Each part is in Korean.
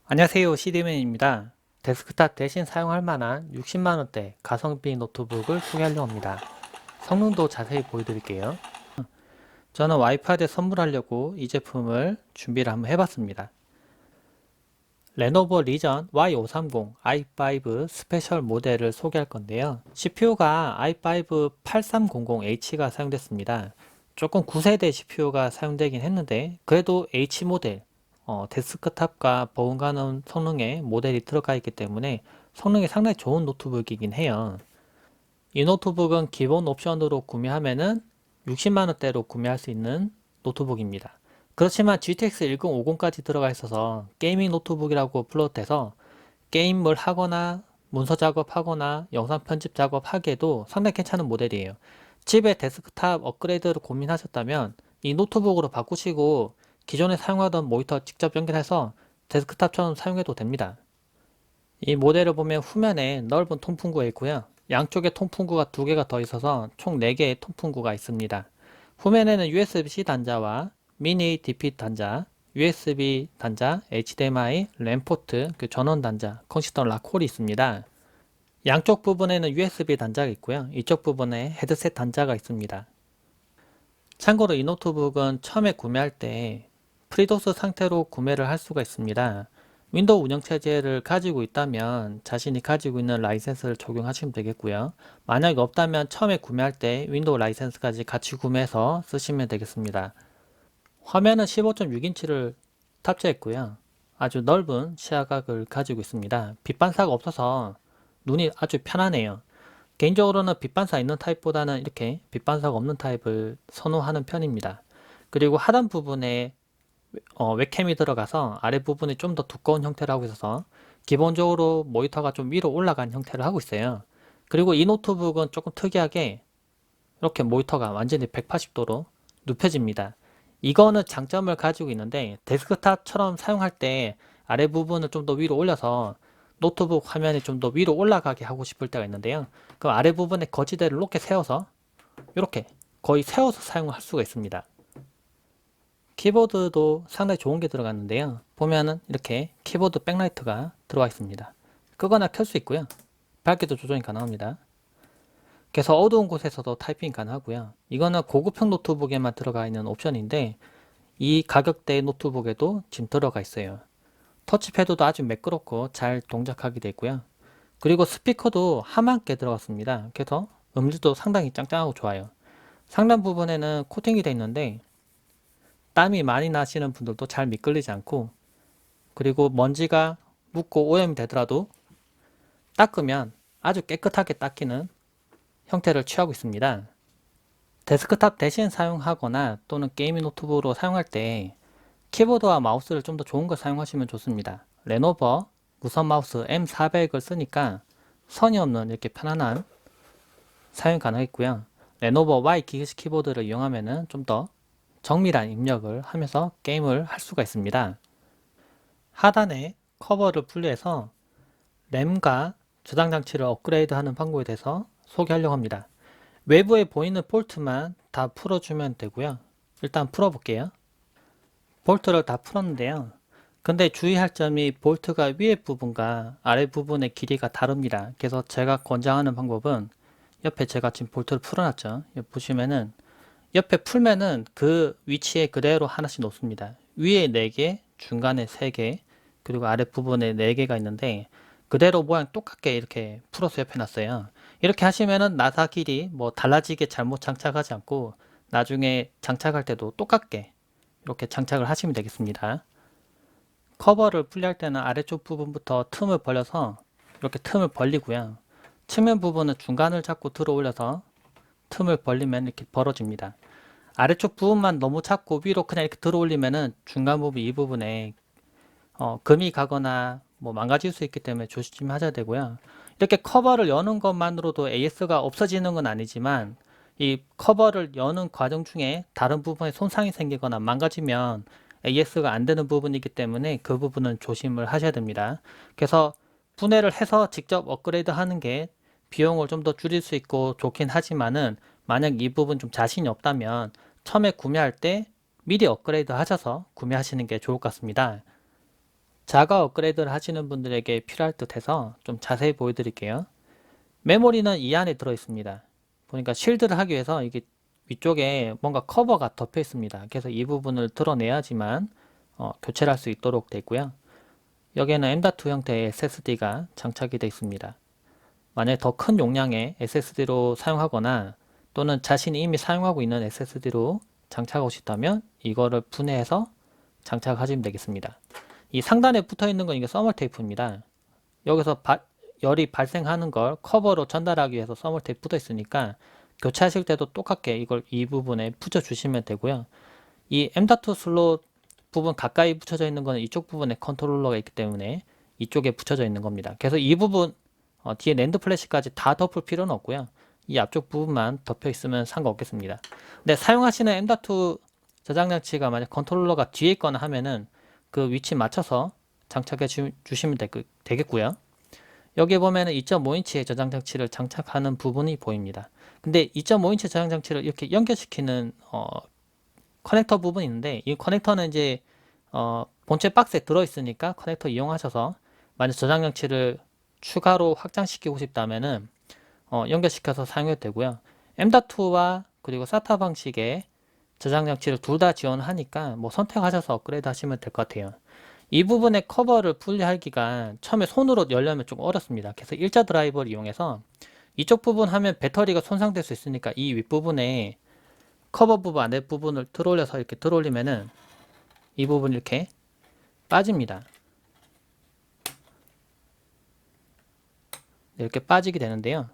안녕하세요, CD맨입니다. 데스크탑 대신 사용할 만한 60만원대 가성비 노트북을 소개하려고 합니다. 성능도 자세히 보여드릴게요. 저는 와이프한테 선물하려고 이 제품을 준비를 한번 해봤습니다. 레노버 리전 Y530 i5 스페셜 모델을 소개할 건데요. CPU가 i5 8300H가 사용됐습니다. 조금 9세대 CPU가 사용되긴 했는데 그래도 H 모델 데스크탑과 버금가는 성능의 모델이 들어가 있기 때문에 성능이 상당히 좋은 노트북이긴 해요. 이 노트북은 기본 옵션으로 구매하면은 60만원대로 구매할 수 있는 노트북입니다. 그렇지만 GTX 1050까지 들어가 있어서 게이밍 노트북이라고 불러도 돼서 게임을 하거나 문서 작업하거나 영상 편집 작업하기에도 상당히 괜찮은 모델이에요. 집에 데스크탑 업그레이드를 고민하셨다면 이 노트북으로 바꾸시고 기존에 사용하던 모니터 직접 연결해서 데스크탑처럼 사용해도 됩니다. 이 모델을 보면 후면에 넓은 통풍구가 있고요. 양쪽에 통풍구가 2개가 더 있어서 총 4개의 통풍구가 있습니다. 후면에는 USB-C 단자와 미니 DP 단자, USB 단자, HDMI, 램 포트, 전원 단자, 컨시더 락홀이 있습니다. 양쪽 부분에는 USB 단자가 있고요. 이쪽 부분에 헤드셋 단자가 있습니다. 참고로 이 노트북은 처음에 구매할 때 프리도스 상태로 구매를 할 수가 있습니다. 윈도우 운영체제를 가지고 있다면 자신이 가지고 있는 라이센스를 적용하시면 되겠고요. 만약에 없다면 처음에 구매할 때 윈도우 라이센스까지 같이 구매해서 쓰시면 되겠습니다. 화면은 15.6인치를 탑재했고요. 아주 넓은 시야각을 가지고 있습니다. 빛 반사가 없어서 눈이 아주 편하네요. 개인적으로는 빛 반사 있는 타입보다는 이렇게 빛 반사가 없는 타입을 선호하는 편입니다. 그리고 하단 부분에 웹캠이 들어가서 아랫부분이 좀 더 두꺼운 형태를 하고 있어서 기본적으로 모니터가 좀 위로 올라간 형태를 하고 있어요. 그리고 이 노트북은 조금 특이하게 이렇게 모니터가 완전히 180도로 눕혀집니다. 이거는 장점을 가지고 있는데 데스크탑처럼 사용할 때 아래 부분을 좀 더 위로 올려서 노트북 화면이 좀 더 위로 올라가게 하고 싶을 때가 있는데요. 그 아래 부분에 거치대를 이렇게 세워서 이렇게 거의 세워서 사용할 수가 있습니다. 키보드도 상당히 좋은 게 들어갔는데요. 보면은 이렇게 키보드 백라이트가 들어가 있습니다. 끄거나 켤 수 있고요. 밝기도 조정이 가능합니다. 그래서 어두운 곳에서도 타이핑 가능하고요. 이거는 고급형 노트북에만 들어가 있는 옵션인데 이 가격대 노트북에도 지금 들어가 있어요. 터치패드도 아주 매끄럽고 잘 동작하게 되고요. 그리고 스피커도 하만 개 들어갔습니다. 그래서 음질도 상당히 짱짱하고 좋아요. 상단 부분에는 코팅이 되어 있는데 땀이 많이 나시는 분들도 잘 미끌리지 않고, 그리고 먼지가 묻고 오염이 되더라도 닦으면 아주 깨끗하게 닦이는 형태를 취하고 있습니다. 데스크탑 대신 사용하거나 또는 게이밍 노트북으로 사용할 때 키보드와 마우스를 좀 더 좋은 걸 사용하시면 좋습니다. 레노버 무선 마우스 M400을 쓰니까 선이 없는 이렇게 편안한 사용 가능했고요. 레노버 Y 기계식 키보드를 이용하면 좀 더 정밀한 입력을 하면서 게임을 할 수가 있습니다. 하단에 커버를 분리해서 램과 저장 장치를 업그레이드하는 방법에 대해서 소개하려고 합니다. 외부에 보이는 볼트만 다 풀어주면 되고요. 일단 풀어볼게요. 볼트를 다 풀었는데요. 근데 주의할 점이 볼트가 위에 부분과 아래 부분의 길이가 다릅니다. 그래서 제가 권장하는 방법은 옆에 제가 지금 볼트를 풀어놨죠. 여기 보시면은 옆에 풀면은 그 위치에 그대로 하나씩 놓습니다. 위에 4개, 중간에 3개, 그리고 아래 부분에 4개가 있는데 그대로 모양 똑같게 이렇게 풀어서 옆에 놨어요. 이렇게 하시면은 나사 길이 뭐 달라지게 잘못 장착하지 않고 나중에 장착할 때도 똑같게 이렇게 장착을 하시면 되겠습니다. 커버를 분리할 때는 아래쪽 부분부터 틈을 벌려서 이렇게 틈을 벌리고요. 측면 부분은 중간을 잡고 들어 올려서 틈을 벌리면 이렇게 벌어집니다. 아래쪽 부분만 너무 작고 위로 그냥 이렇게 들어 올리면은 중간 부분 이 부분에 금이 가거나 뭐 망가질 수 있기 때문에 조심하셔야 되고요. 이렇게 커버를 여는 것만으로도 AS가 없어지는 건 아니지만 이 커버를 여는 과정 중에 다른 부분에 손상이 생기거나 망가지면 AS가 안 되는 부분이기 때문에 그 부분은 조심을 하셔야 됩니다. 그래서 분해를 해서 직접 업그레이드 하는 게 비용을 좀 더 줄일 수 있고 좋긴 하지만은 만약 이 부분 좀 자신이 없다면 처음에 구매할 때 미리 업그레이드 하셔서 구매하시는 게 좋을 것 같습니다. 자가 업그레이드를 하시는 분들에게 필요할 듯 해서 좀 자세히 보여드릴게요. 메모리는 이 안에 들어 있습니다. 보니까 쉴드를 하기 위해서 이게 위쪽에 뭔가 커버가 덮여 있습니다. 그래서 이 부분을 드러내야지만 교체를 할 수 있도록 되어 있고요. 여기에는 M.2 형태의 SSD가 장착이 되어 있습니다. 만약에 더 큰 용량의 SSD로 사용하거나 또는 자신이 이미 사용하고 있는 SSD로 장착하고 싶다면 이거를 분해해서 장착하시면 되겠습니다. 이 상단에 붙어 있는 건 이게 써멀 테이프입니다. 여기서 열이 발생하는 걸 커버로 전달하기 위해서 써멀 테이프 붙어 있으니까 교체하실 때도 똑같게 이걸 이 부분에 붙여 주시면 되고요. 이 M.2 슬롯 부분 가까이 붙여져 있는 거는 이쪽 부분에 컨트롤러가 있기 때문에 이쪽에 붙여져 있는 겁니다. 그래서 이 부분 뒤에 낸드 플래시까지 다 덮을 필요는 없고요. 이 앞쪽 부분만 덮여 있으면 상관없겠습니다. 근데 사용하시는 M.2 저장 장치가 만약 컨트롤러가 뒤에 있거나 하면은 그 위치 맞춰서 장착해 주시면 되겠고요. 여기에 보면은 2.5인치의 저장 장치를 장착하는 부분이 보입니다. 근데 2.5인치 저장 장치를 이렇게 연결시키는 커넥터 부분이 있는데 이 커넥터는 이제 본체 박스에 들어있으니까 커넥터 이용하셔서 만약 저장 장치를 추가로 확장시키고 싶다면은 연결시켜서 사용해도 되고요. M.2와 그리고 SATA 방식의 저장 장치를 둘 다 지원하니까 뭐 선택하셔서 업그레이드 하시면 될 것 같아요. 이 부분의 커버를 분리하기가 처음에 손으로 열려면 좀 어렵습니다. 그래서 일자 드라이버를 이용해서 이쪽 부분 하면 배터리가 손상될 수 있으니까 이 윗부분에 커버 부분 아랫부분을 들어올려서 이렇게 들어올리면은 이 부분 이렇게 빠집니다. 이렇게 빠지게 되는데요.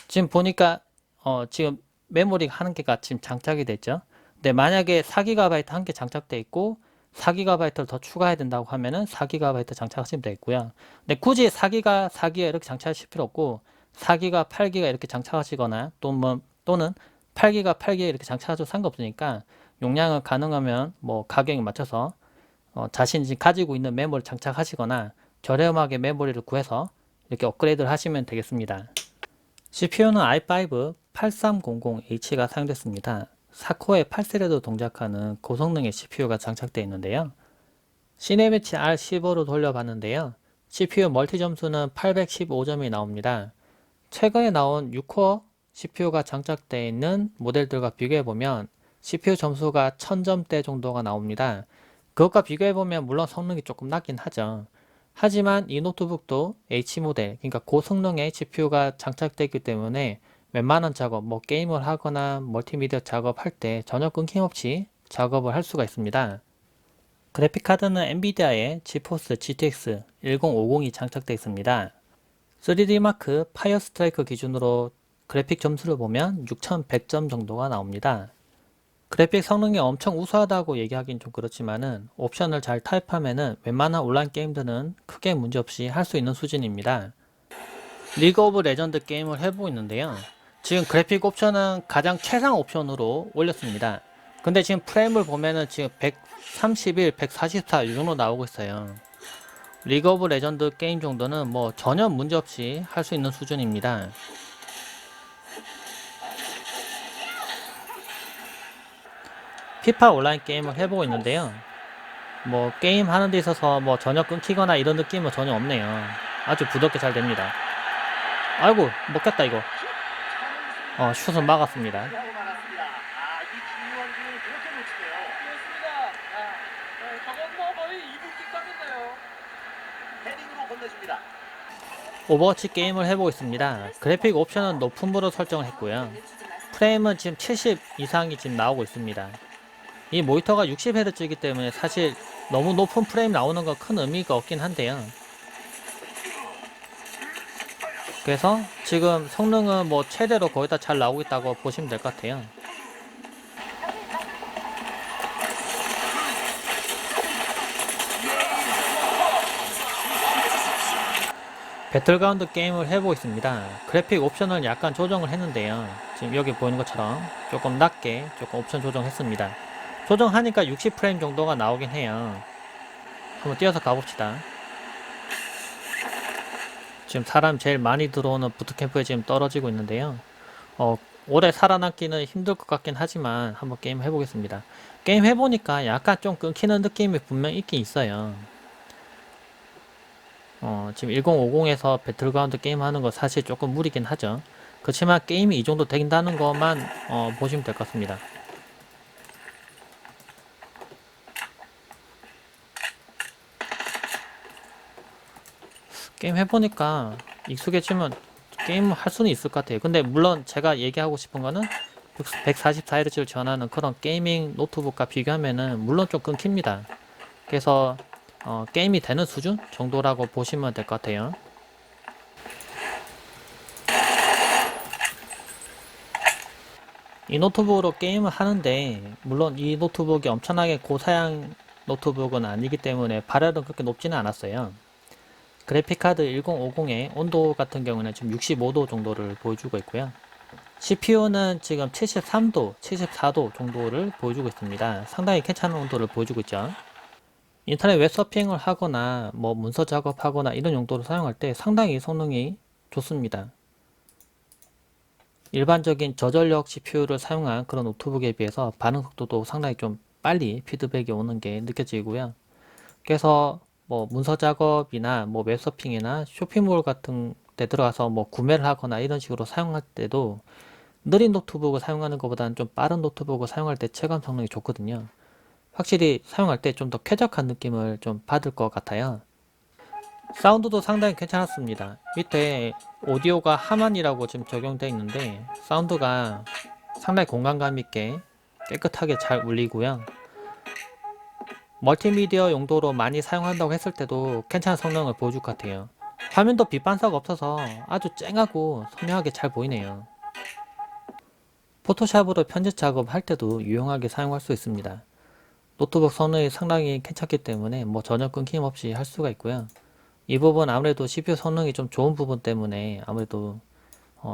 지금 보니까 지금 메모리 한 개가 지금 장착이 됐죠. 근데 만약에 4GB 한 개 장착돼 있고 4GB를 더 추가해야 된다고 하면은 4GB 장착하시면 되겠고요. 근데 굳이 4기가 이렇게 장착하실 필요 없고 4기가 8기가 이렇게 장착하시거나 또는 8기가 이렇게 장착하셔도 상관없으니까 용량을 가능하면 뭐 가격에 맞춰서 자신이 지금 가지고 있는 메모리를 장착하시거나 저렴하게 메모리를 구해서 이렇게 업그레이드를 하시면 되겠습니다. CPU는 i5 8300H가 사용됐습니다. 4코어의 8스레드 동작하는 고성능의 CPU가 장착되어 있는데요. 시네매치 R15로 돌려봤는데요. CPU 멀티 점수는 815점이 나옵니다. 최근에 나온 6코어 CPU가 장착되어 있는 모델들과 비교해보면 CPU 점수가 1000점대 정도가 나옵니다. 그것과 비교해보면 물론 성능이 조금 낮긴 하죠. 하지만 이 노트북도 H모델, 그러니까 고성능의 GPU가 장착되어 있기 때문에 웬만한 작업, 뭐 게임을 하거나 멀티미디어 작업할 때 전혀 끊김없이 작업을 할 수가 있습니다. 그래픽카드는 엔비디아의 지포스 GTX 1050이 장착되어 있습니다. 3D마크 파이어스트라이크 기준으로 그래픽 점수를 보면 6100점 정도가 나옵니다. 그래픽 성능이 엄청 우수하다고 얘기하긴 좀 그렇지만은 옵션을 잘 타입하면은 웬만한 온라인 게임들은 크게 문제없이 할 수 있는 수준입니다. 리그 오브 레전드 게임을 해보고 있는데요. 지금 그래픽 옵션은 가장 최상 옵션으로 올렸습니다. 근데 지금 프레임을 보면은 지금 131, 144 이 정도 나오고 있어요. 리그 오브 레전드 게임 정도는 뭐 전혀 문제없이 할 수 있는 수준입니다. 피파 온라인 게임을 해보고 있는데요. 뭐 게임 하는 데 있어서 뭐 전혀 끊기거나 이런 느낌은 전혀 없네요. 아주 부드럽게 잘 됩니다. 아이고 먹혔다 이거. 슛은 막았습니다. 오버워치 게임을 해보고 있습니다. 그래픽 옵션은 높음으로 설정을 했고요. 프레임은 지금 70 이상이 지금 나오고 있습니다. 이 모니터가 60Hz이기 때문에 사실 너무 높은 프레임 나오는 건 큰 의미가 없긴 한데요. 그래서 지금 성능은 뭐 최대로 거의 다 잘 나오고 있다고 보시면 될 것 같아요. 배틀그라운드 게임을 해보고 있습니다. 그래픽 옵션을 약간 조정을 했는데요. 지금 여기 보이는 것처럼 조금 낮게 조금 옵션 조정했습니다. 조정하니까 60프레임 정도가 나오긴 해요. 한번 뛰어서 가봅시다. 지금 사람 제일 많이 들어오는 부트캠프에 지금 떨어지고 있는데요. 오래 살아남기는 힘들 것 같긴 하지만 한번 게임 해보겠습니다. 게임 해보니까 약간 좀 끊기는 느낌이 분명 있긴 있어요. 지금 1050에서 배틀그라운드 게임 하는 거 사실 조금 무리긴 하죠. 그렇지만 게임이 이 정도 된다는 것만 보시면 될 것 같습니다. 게임 해보니까 익숙해지면 게임 할 수는 있을 것 같아요. 근데 물론 제가 얘기하고 싶은 거는 144Hz를 지원하는 그런 게이밍 노트북과 비교하면은 물론 좀 끊깁니다. 그래서 게임이 되는 수준 정도라고 보시면 될 것 같아요. 이 노트북으로 게임을 하는데 물론 이 노트북이 엄청나게 고사양 노트북은 아니기 때문에 발열은 그렇게 높지는 않았어요. 그래픽카드 1050의 온도 같은 경우는 지금 65도 정도를 보여주고 있고요. CPU는 지금 73도, 74도 정도를 보여주고 있습니다. 상당히 괜찮은 온도를 보여주고 있죠. 인터넷 웹서핑을 하거나 뭐 문서 작업하거나 이런 용도로 사용할 때 상당히 성능이 좋습니다. 일반적인 저전력 CPU를 사용한 그런 노트북에 비해서 반응 속도도 상당히 좀 빨리 피드백이 오는 게 느껴지고요. 그래서 뭐 문서 작업이나 뭐 웹서핑이나 쇼핑몰 같은 데 들어가서 뭐 구매를 하거나 이런 식으로 사용할 때도 느린 노트북을 사용하는 것보다는 좀 빠른 노트북을 사용할 때 체감 성능이 좋거든요. 확실히 사용할 때 좀 더 쾌적한 느낌을 좀 받을 것 같아요. 사운드도 상당히 괜찮았습니다. 밑에 오디오가 하만이라고 지금 적용되어 있는데 사운드가 상당히 공간감 있게 깨끗하게 잘 울리고요. 멀티미디어 용도로 많이 사용한다고 했을 때도 괜찮은 성능을 보여줄 것 같아요. 화면도 빛 반사가 없어서 아주 쨍하고 선명하게 잘 보이네요. 포토샵으로 편집 작업할 때도 유용하게 사용할 수 있습니다. 노트북 성능이 상당히 괜찮기 때문에 뭐 전혀 끊김없이 할 수가 있고요. 이 부분 아무래도 CPU 성능이 좀 좋은 부분 때문에 아무래도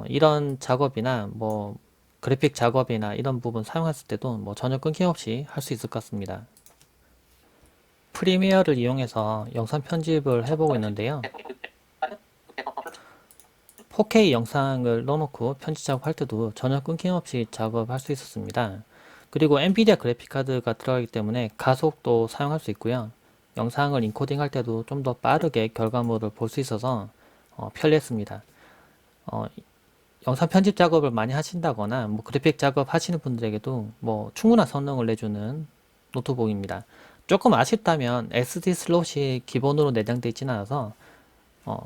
이런 작업이나 뭐 그래픽 작업이나 이런 부분 사용했을 때도 뭐 전혀 끊김없이 할 수 있을 것 같습니다. 프리미어를 이용해서 영상 편집을 해보고 있는데요. 4K 영상을 넣어놓고 편집 작업할 때도 전혀 끊김없이 작업할 수 있었습니다. 그리고 엔비디아 그래픽카드가 들어가기 때문에 가속도 사용할 수 있고요. 영상을 인코딩 할 때도 좀 더 빠르게 결과물을 볼 수 있어서 편리했습니다. 어, 영상 편집 작업을 많이 하신다거나 뭐 그래픽 작업 하시는 분들에게도 뭐 충분한 성능을 내주는 노트북입니다. 조금 아쉽다면 SD 슬롯이 기본으로 내장되어 있지는 않아서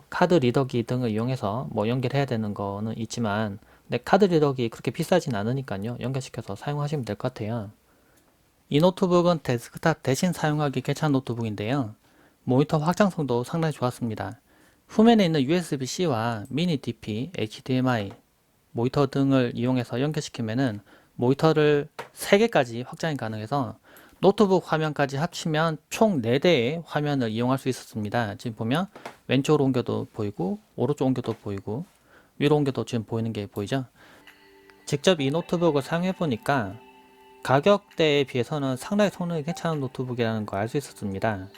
카드 리더기 등을 이용해서 뭐 연결해야 되는 거는 있지만 근데 카드 리더기 그렇게 비싸진 않으니까요. 연결시켜서 사용하시면 될 것 같아요. 이 노트북은 데스크탑 대신 사용하기 괜찮은 노트북인데요. 모니터 확장성도 상당히 좋았습니다. 후면에 있는 USB-C와 미니 DP, HDMI, 모니터 등을 이용해서 연결시키면은 모니터를 3개까지 확장이 가능해서 노트북 화면까지 합치면 총 4대의 화면을 이용할 수 있었습니다. 지금 보면 왼쪽으로 옮겨도 보이고 오른쪽 옮겨도 보이고 위로 옮겨도 지금 보이는 게 보이죠? 직접 이 노트북을 사용해 보니까 가격대에 비해서는 상당히 성능이 괜찮은 노트북이라는 걸 알 수 있었습니다.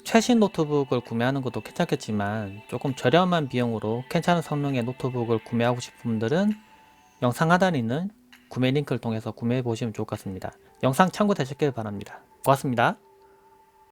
최신 노트북을 구매하는 것도 괜찮겠지만 조금 저렴한 비용으로 괜찮은 성능의 노트북을 구매하고 싶은 분들은 영상 하단에 있는 구매 링크를 통해서 구매해 보시면 좋을 것 같습니다. 영상 참고되셨길 바랍니다. 고맙습니다.